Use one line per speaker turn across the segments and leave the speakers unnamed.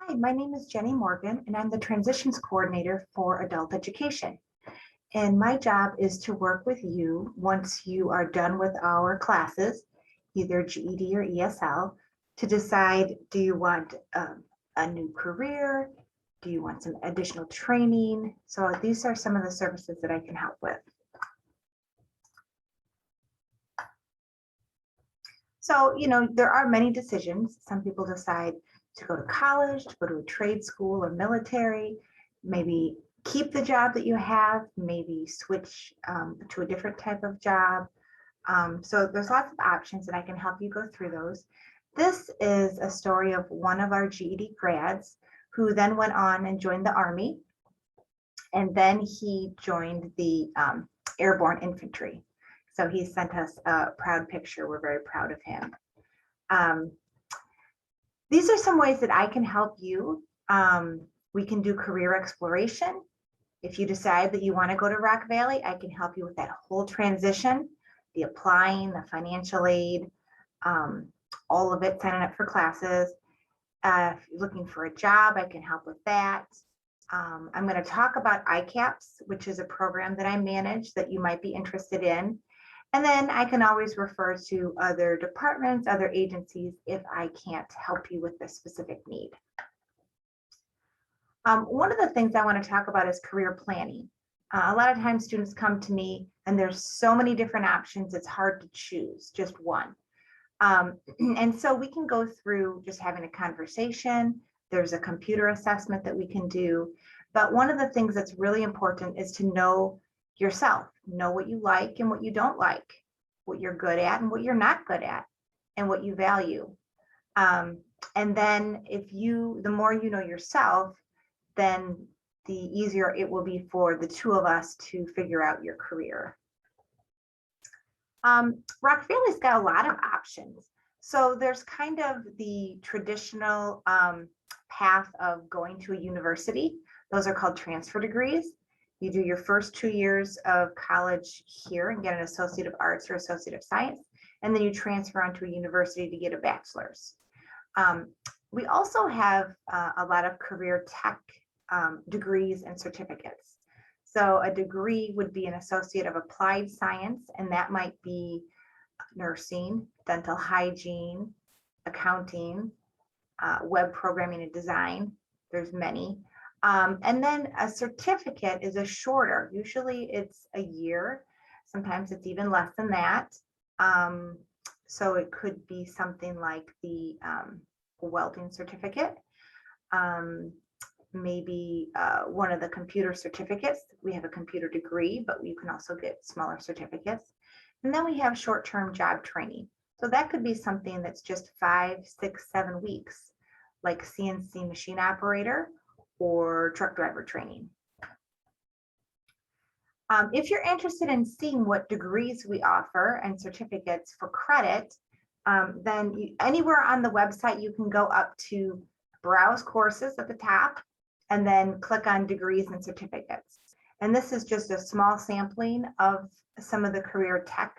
Hi, my name is Jenny Morgan, and I'm the Transitions Coordinator for Adult Education. And my job is to work with you once you are done with our classes, either GED or ESL, to decide, do you want a new career? Do you want some additional training? So these are some of the services that I can help with. So, there are many decisions. Some people decide to go to college, to go to a trade school or military, maybe keep the job that you have, maybe switch to a different type of job. So there's lots of options and I can help you go through those. This is a story of one of our GED grads who then went on and joined the Army. And then he joined the Airborne Infantry. So he sent us a proud picture. We're very proud of him. These are some ways that I can help you. We can do career exploration. If you decide that you want to go to Rock Valley, I can help you with that whole transition, the applying, the financial aid, all of it, signing up for classes. If you're looking for a job, I can help with that. I'm going to talk about ICAPS, which is a program that I manage that you might be interested in. And then I can always refer to other departments, other agencies, if I can't help you with this specific need. One of the things I want to talk about is career planning. A lot of times students come to me and there's so many different options, it's hard to choose just one. And so we can go through just having a conversation. There's a computer assessment that we can do. But one of the things that's really important is to know yourself, know what you like and what you don't like, what you're good at and what you're not good at, and what you value. And then the more you know yourself, then the easier it will be for the two of us to figure out your career. Rock Valley's got a lot of options. So there's kind of the traditional path of going to a university. Those are called transfer degrees. You do your first 2 years of college here and get an Associate of Arts or Associate of Science, and then you transfer onto a university to get a bachelor's. We also have a lot of career tech degrees and certificates. So a degree would be an Associate of Applied Science, and that might be nursing, dental hygiene, accounting, web programming and design. There's many. And then a certificate is a shorter, usually it's a year. Sometimes it's even less than that. So it could be something like the welding certificate, maybe one of the computer certificates. We have a computer degree, but you can also get smaller certificates. And then we have short-term job training. So that could be something that's just 5, 6, 7 weeks, like CNC machine operator or truck driver training. If you're interested in seeing what degrees we offer and certificates for credit, then anywhere on the website, you can go up to browse courses at the top and then click on degrees and certificates. And this is just a small sampling of some of the career tech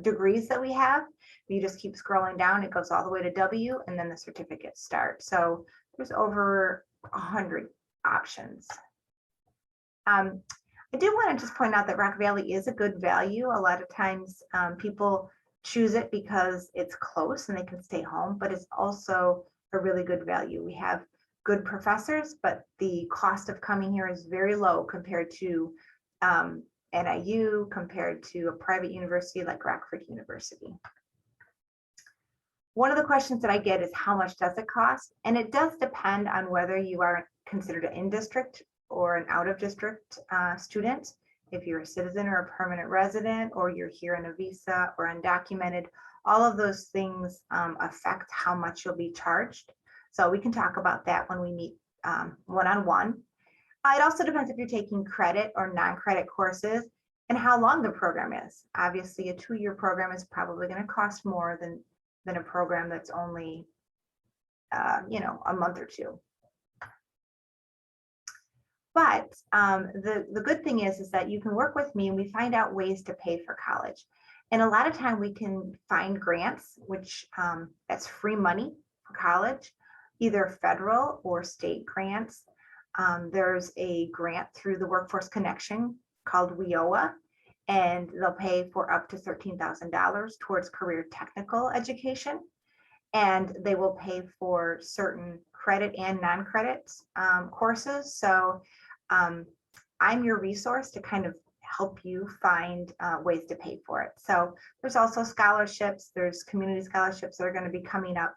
degrees that we have. You just keep scrolling down, it goes all the way to W, and then the certificates start. So there's over 100 options. I do want to just point out that Rock Valley is a good value. A lot of times people choose it because it's close and they can stay home, but it's also a really good value. We have good professors, but the cost of coming here is very low compared to NIU, compared to a private university like Rockford University. One of the questions that I get is how much does it cost? And it does depend on whether you are considered an in-district or an out-of-district student. If you're a citizen or a permanent resident, or you're here on a visa or undocumented, all of those things affect how much you'll be charged. So we can talk about that when we meet one-on-one. It also depends if you're taking credit or non-credit courses and how long the program is. Obviously, a 2-year program is probably going to cost more than a program that's only, a month or two. But the good thing is that you can work with me and we find out ways to pay for college. And a lot of time we can find grants, which that's free money for college. either federal or state grants. There's a grant through the Workforce Connection called WIOA, and they'll pay for up to $13,000 towards career technical education. And they will pay for certain credit and non-credit courses. So I'm your resource to kind of help you find ways to pay for it. So there's also scholarships, there's community scholarships that are going to be coming up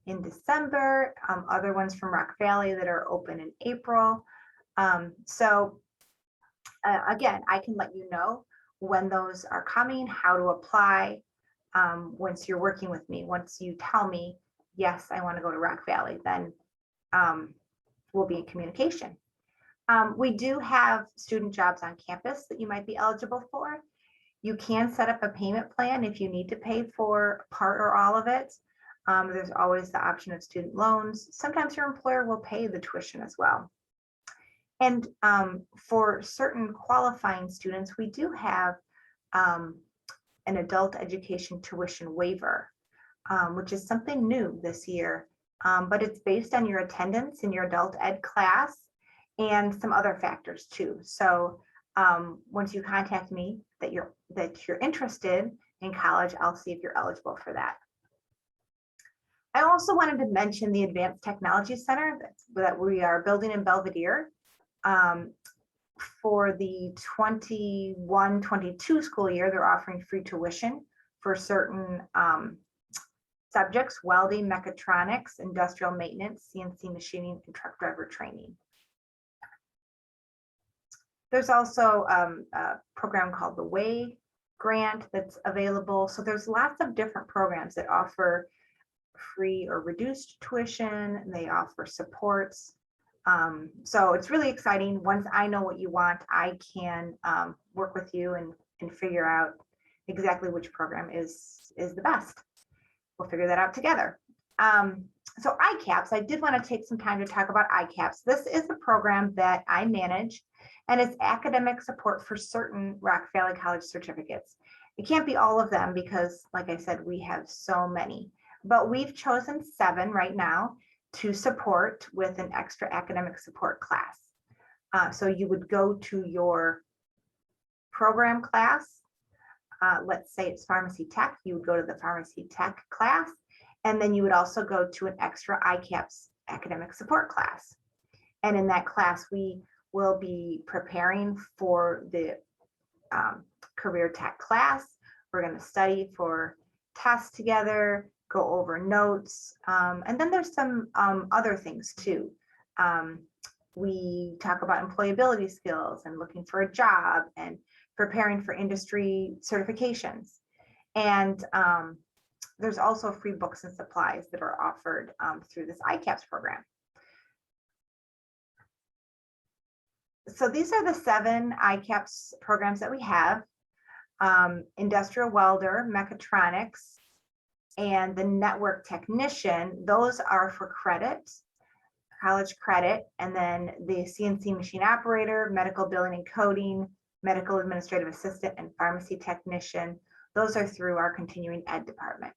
in December, other ones from Rock Valley that are open in April. Again, I can let you know when those are coming, how to apply. Once you're working with me, once you tell me, yes, I want to go to Rock Valley, then we'll be in communication. We do have student jobs on campus that you might be eligible for. You can set up a payment plan if you need to pay for part or all of it. There's always the option of student loans. Sometimes your employer will pay the tuition as well. And for certain qualifying students, we do have an adult education tuition waiver, which is something new this year, but it's based on your attendance in your adult ed class and some other factors too. So once you contact me that you're interested in college, I'll see if you're eligible for that. I also wanted to mention the Advanced Technology Center that we are building in Belvedere. For the 21-22 school year, they're offering free tuition for certain subjects: welding, mechatronics, industrial maintenance, CNC machining, and truck driver training. There's also a program called the WAY grant that's available. So there's lots of different programs that offer free or reduced tuition. They offer supports. So it's really exciting. Once I know what you want, I can work with you and figure out exactly which program is the best. We'll figure that out together. So ICAPS, I did want to take some time to talk about ICAPS. This is a program that I manage, and it's academic support for certain Rock Valley College certificates. It can't be all of them because, like I said, we have so many, but we've chosen 7 right now to support with an extra academic support class. So you would go to your program class. Let's say it's pharmacy tech, you would go to the pharmacy tech class, and then you would also go to an extra ICAPS academic support class. And in that class, we will be preparing for the career tech class. We're going to study for tests together, go over notes, and then there's some other things too. We talk about employability skills and looking for a job and preparing for industry certifications. And there's also free books and supplies that are offered through this ICAPS program. So these are the 7 ICAPS programs that we have: industrial welder, mechatronics, and the network technician. Those are for credit, college credit, and then the CNC machine operator, medical billing and coding, medical administrative assistant, and pharmacy technician. Those are through our continuing ed department.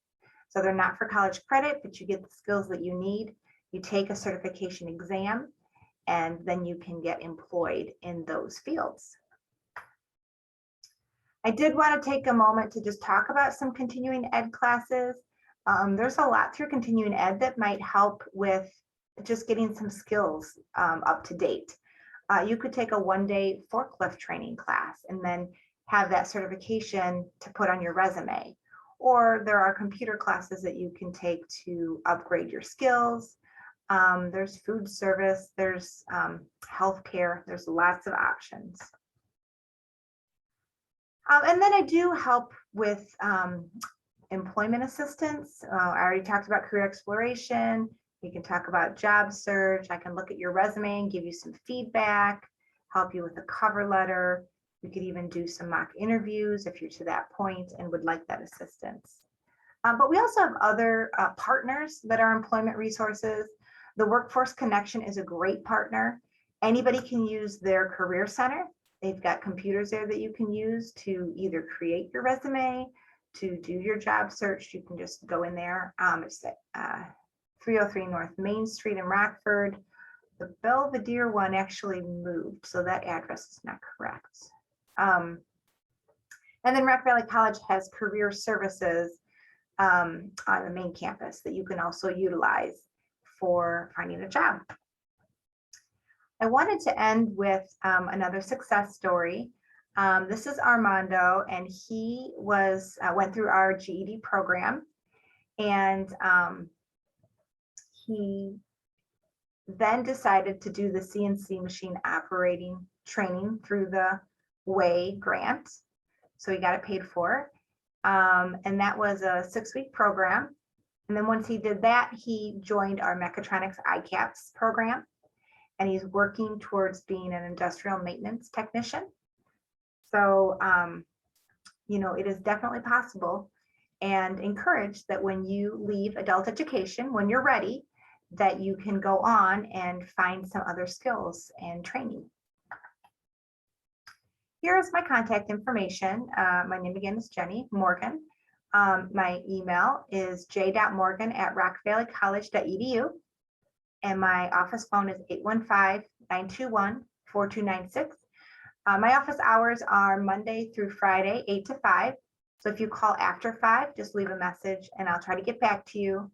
So they're not for college credit, but you get the skills that you need. You take a certification exam, and then you can get employed in those fields. I did want to take a moment to just talk about some continuing ed classes. There's a lot through continuing ed that might help with just getting some skills up to date. You could take a 1-day forklift training class and then have that certification to put on your resume. Or there are computer classes that you can take to upgrade your skills. There's food service, there's healthcare, there's lots of options. And then I do help with employment assistance. I already talked about career exploration. We can talk about job search. I can look at your resume and give you some feedback, help you with a cover letter. We could even do some mock interviews if you're to that point and would like that assistance. But we also have other partners that are employment resources. The Workforce Connection is a great partner. Anybody can use their career center. They've got computers there that you can use to either create your resume, to do your job search. You can just go in there. It's 303 North Main Street in Rockford. The Belvedere one actually moved, so that address is not correct. And then Rock Valley College has career services on the main campus that you can also utilize for finding a job. I wanted to end with another success story. This is Armando, and he went through our GED program, and he then decided to do the CNC machine operating training through the WAY grant. So he got it paid for. And that was a 6-week program. And then once he did that, he joined our mechatronics ICAPS program. And he's working towards being an industrial maintenance technician. So, it is definitely possible, and encouraged that when you leave adult education, when you're ready, that you can go on and find some other skills and training. Here's my contact information. My name again is Jenny Morgan. My email is j.morgan@rockvalleycollege.edu. And my office phone is 815-921-4296. My office hours are Monday through Friday, 8 to 5. So if you call after 5, just leave a message and I'll try to get back to you.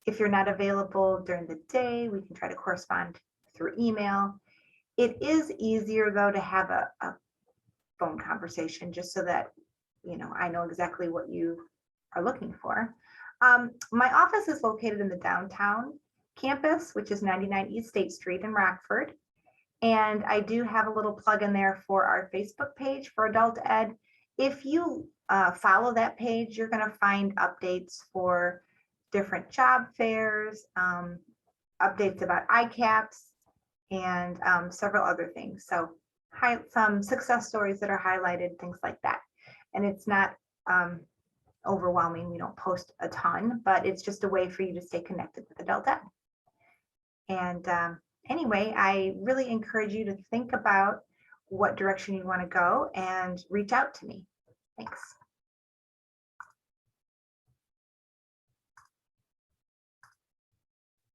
If you're not available during the day, we can try to correspond through email. It is easier though to have a phone conversation, just so that, I know exactly what you are looking for. My office is located in the downtown campus, which is 99 East State Street in Rockford. And I do have a little plug in there for our Facebook page for Adult Ed. If you follow that page, you're going to find updates for different job fairs, updates about ICAPS, and several other things. So some success stories that are highlighted, things like that. And it's not overwhelming. We don't post a ton, but it's just a way for you to stay connected with Adult Ed. And anyway, I really encourage you to think about what direction you want to go and reach out to me. Thanks.